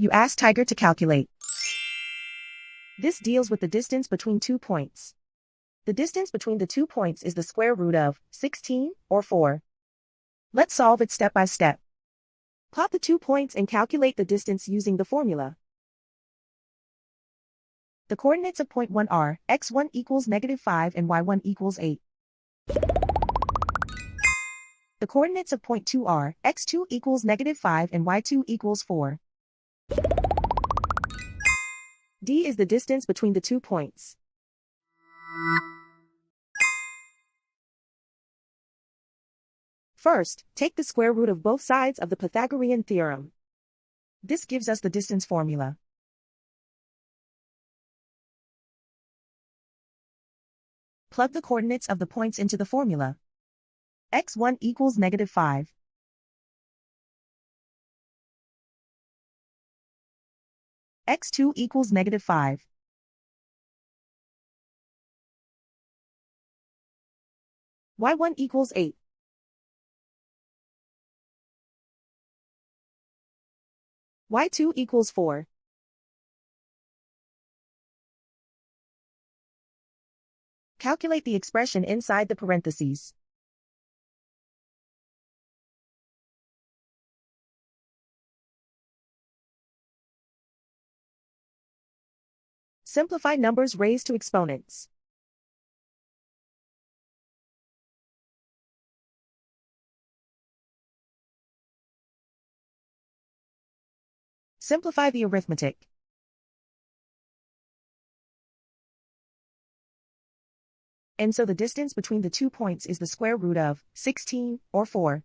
You ask Tiger to calculate. This deals with the distance between 2 points. The distance between the 2 points is the square root of 16 or 4. Let's solve it step by step. Plot the 2 points and calculate the distance using the formula. The coordinates of point 1 are x1 equals -5 and y1 equals 8. The coordinates of point 2 are x2 equals -5 and y2 equals 4. D is the distance between the 2 points. First, take the square root of both sides of the Pythagorean theorem. This gives us the distance formula. Plug the coordinates of the points into the formula. x1 equals -5. x2 equals -5. y1 equals 8. y2 equals 4. Calculate the expression inside the parentheses. Simplify numbers raised to exponents. Simplify the arithmetic. And so the distance between the 2 points is the square root of 16 or 4.